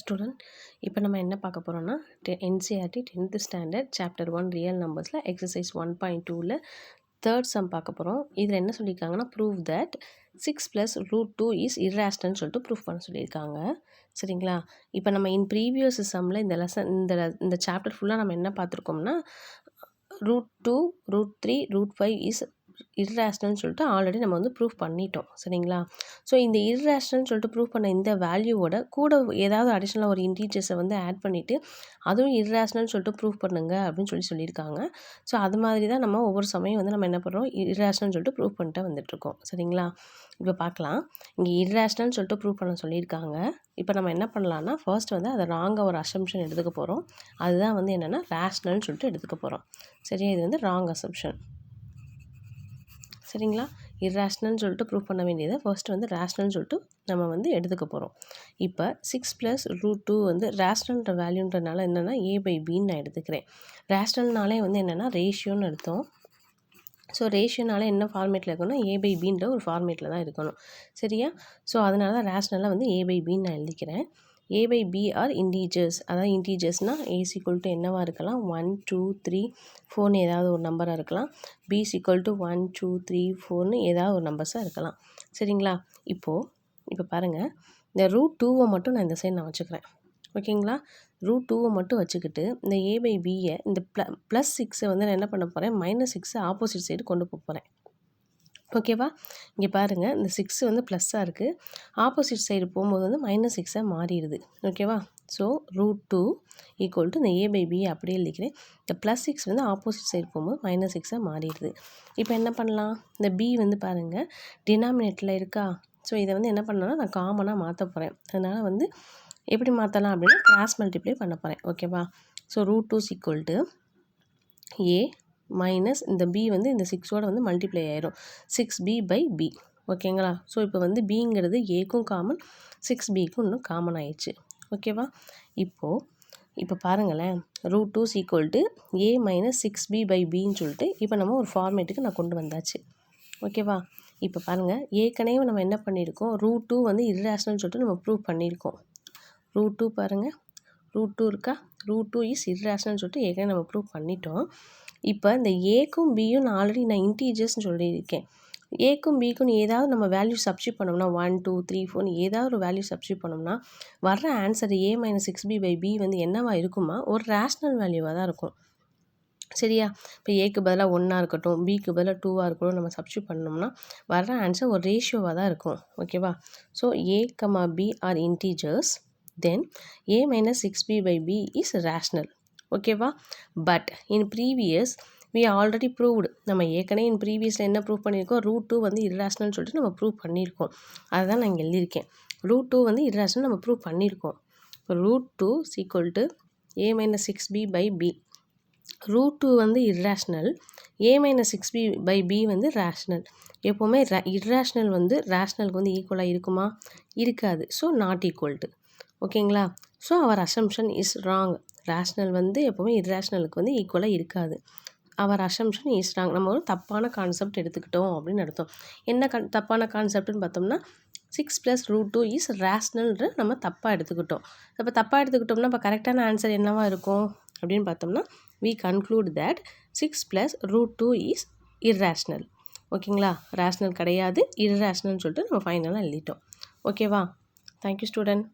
Student இப்போ நம்ம என்ன பார்க்க போகிறோம்னா NCERT 10th standard chapter 1 real நம்பர்ஸில் எக்ஸசைஸ் 1.2ல் தேர்ட் சம் பார்க்க போகிறோம். இதில் என்ன சொல்லியிருக்காங்கன்னா ப்ரூவ் தட் 6 + √2 இஸ் irrational சொல்லிட்டு ப்ரூவ் பண்ண சொல்லியிருக்காங்க. சரிங்களா? இப்போ நம்ம ப்ரீவியஸ் சம்மில் இந்த லெசன் இந்த சாப்டர் ஃபுல்லாக நம்ம என்ன பார்த்துருக்கோம்னா √2 √3 √5 இஸ் irrational சொல்லிட்டு ஆல்ரெடி நம்ம வந்து ப்ரூவ் பண்ணிட்டோம். சரிங்களா? ஸோ இந்த irrational சொல்லிட்டு ப்ரூவ் பண்ண இந்த வேல்யூவோட கூட ஏதாவது அடிஷ்னலாக ஒரு இன்டீஜர்ஸை வந்து ஆட் பண்ணிவிட்டு அதுவும் irrational சொல்லிட்டு ப்ரூவ் பண்ணுங்க அப்படின்னு சொல்லியிருக்காங்க. ஸோ அது மாதிரி தான் நம்ம ஒவ்வொரு சமயம் வந்து நம்ம என்ன பண்ணுறோம் irrational சொல்லிட்டு ப்ரூவ் பண்ணிட்டு வந்துட்டுருக்கோம். சரிங்களா? இப்போ பார்க்கலாம். இங்கே irrational சொல்லிட்டு ப்ரூவ் பண்ண சொல்லியிருக்காங்க. இப்போ நம்ம என்ன பண்ணலான்னா ஃபர்ஸ்ட் வந்து அதை ராங்காக ஒரு அசம்ஷன் எடுத்துக்க போகிறோம். அதுதான் வந்து என்னென்னா ரேஷ்னல்னு சொல்லிட்டு எடுத்துக்க போகிறோம். சரியா? இது வந்து ராங் அசம்ஷன். சரிங்களா? irrational சொல்லிட்டு ப்ரூவ் பண்ண வேண்டியதை ஃபர்ஸ்ட் வந்து ரேஷ்னல்னு சொல்லிட்டு நம்ம வந்து எடுத்துக்க போகிறோம். இப்போ 6 + √2 வந்து ரேஷ்னல்ன்ற வேல்யூன்றனால என்னென்னா a/bன்னு நான் எடுத்துக்கிறேன். ரேஷ்னல்னாலே வந்து என்னென்னா ரேஷியோன்னு எடுத்தோம். ஸோ ரேஷியோனால என்ன ஃபார்மேட்டில் இருக்கணும்னா a/bன்ற ஒரு ஃபார்மேட்டில் தான் இருக்கணும். சரியா? ஸோ அதனால தான் ரேஷ்னலாக வந்து a/bன்னு நான் எழுதிக்கிறேன். a/b ஆர் இன்டீஜர்ஸ், அதாவது இன்டீஜர்ஸ்னால் a = என்னவாக இருக்கலாம் 1 2 3 4ன்னு ஏதாவது ஒரு நம்பராக இருக்கலாம். b = 1 2 3 4ன்னு ஏதாவது ஒரு நம்பர்ஸாக இருக்கலாம். சரிங்களா? இப்போ பாருங்கள், இந்த √2 மட்டும் நான் இந்த சைடு நான் வச்சுக்கிறேன். ஓகேங்களா? √2 மட்டும் வச்சுக்கிட்டு இந்த a/bயை இந்த +6 வந்து நான் என்ன பண்ண போகிறேன் -6 ஆப்போசிட் சைடு கொண்டு போகிறேன். ஓகேவா? இங்கே பாருங்கள், இந்த 6 வந்து ப்ளஸ்ஸாக இருக்குது, ஆப்போசிட் சைடு போகும்போது வந்து -6 மாறிடுது. ஓகேவா? ஸோ √2 = இந்த a/bயை அப்படியே எழுதிக்கிறேன். இந்த +6 வந்து ஆப்போசிட் சைடு போகும்போது -6 மாறிடுது. இப்போ என்ன பண்ணலாம், இந்த b வந்து பாருங்கள் டினாமினேட்டரில் இருக்கா. ஸோ இதை வந்து என்ன பண்ணலாம்னா நான் காமனாக மாற்ற போகிறேன். அதனால் வந்து எப்படி மாற்றலாம் அப்படின்னா கிராஸ் மல்டிப்ளை பண்ண போகிறேன். ஓகேவா? ஸோ √2 = a மைனஸ் இந்த b வந்து இந்த 6ஓட வந்து மல்டிப்ளை ஆயிரும் 6b/b. ஓகேங்களா? ஸோ இப்போ வந்து bங்கிறது ஏக்கும் காமன் 6bக்கும் இன்னும் காமன் ஆயிடுச்சு. ஓகேவா? இப்போ பாருங்களேன், √2 = a - 6b/bன்னு சொல்லிட்டு இப்போ நம்ம ஒரு ஃபார்மேட்டுக்கு நான் கொண்டு வந்தாச்சு. ஓகேவா? இப்போ பாருங்கள், ஏற்கனவே நம்ம என்ன பண்ணியிருக்கோம், √2 வந்து irrational சொல்லிட்டு நம்ம ப்ரூவ் பண்ணியிருக்கோம். √2 பாருங்கள், √2 இருக்கா, √2 இஸ் irrational சொல்லிட்டு ஏற்கனவே நம்ம ப்ரூவ் பண்ணிட்டோம். இப்போ இந்த ஏக்கும் பியும் நான் ஆல்ரெடி இன்டீஜர்ஸ்னு சொல்லியிருக்கேன். ஏக்கும் பிக்கும் ஏதாவது நம்ம வேல்யூ சப்ஸ்டியூட் பண்ணோம்னா 1 2 3 4ன்னு ஏதாவது ஒரு வேல்யூ சப்ஸ்டியூட் பண்ணோம்னா வர்ற ஆன்சர் a - 6b/b வந்து என்னவா இருக்குமா, ஒரு ரேஷ்னல் வேல்யூவாக தான் இருக்கும். சரியா? இப்போ ஏக்கு பதிலாக 1ஆக இருக்கட்டும், பிக்கு பதிலாக 2ஆக இருக்கட்டும், நம்ம சப்ஸ்டியூட் பண்ணோம்னா வர்ற ஆன்சர் ஒரு ரேஷியோவாக தான் இருக்கும். ஓகேவா? So a, b are integers, then a - 6b/b is rational. ஓகேவா? But in previous we already proved, நம்ம ஏற்கனவே ப்ரீவியஸில் என்ன ப்ரூவ் பண்ணியிருக்கோம், √2 வந்து irrational சொல்லிட்டு நம்ம ப்ரூவ் பண்ணியிருக்கோம். அதுதான் நான் இங்கே எழுதியிருக்கேன். √2 வந்து irrational நம்ம ப்ரூவ் பண்ணியிருக்கோம். இப்போ √2 = a - 6b/b. √2 வந்து irrational, a - 6b/b வந்து ரேஷ்னல். எப்போவுமே irrational வந்து ரேஷ்னலுக்கு வந்து ஈக்குவலாக இருக்குமா, இருக்காது. So not equal to. ஓகேங்களா? ஸோ அவர் அசம்ஷன் இஸ் ராங். ரேஷ்னல் வந்து எப்போவுமே irrationalக்கு வந்து ஈக்குவலாக இருக்காது. அவர் அசம்ஷன் இஸ் ராங். நம்ம ஒரு தப்பான கான்செப்ட் எடுத்துக்கிட்டோம் அப்படின்னு அர்த்தம். என்ன தப்பான கான்செப்ட்னு பார்த்தோம்னா 6 + √2 இஸ் ரேஷ்னல்ன்ற நம்ம தப்பாக எடுத்துக்கிட்டோம். இப்போ தப்பாக எடுத்துக்கிட்டோம்னா இப்போ கரெக்டான ஆன்சர் என்னவாக இருக்கும் அப்படின்னு பார்த்தோம்னா we conclude that 6 + √2 is irrational. ஓகேங்களா? ரேஷ்னல் கிடையாது, irrational சொல்லிட்டு நம்ம ஃபைனலாக எழுதிட்டோம். ஓகேவா? Thank you student.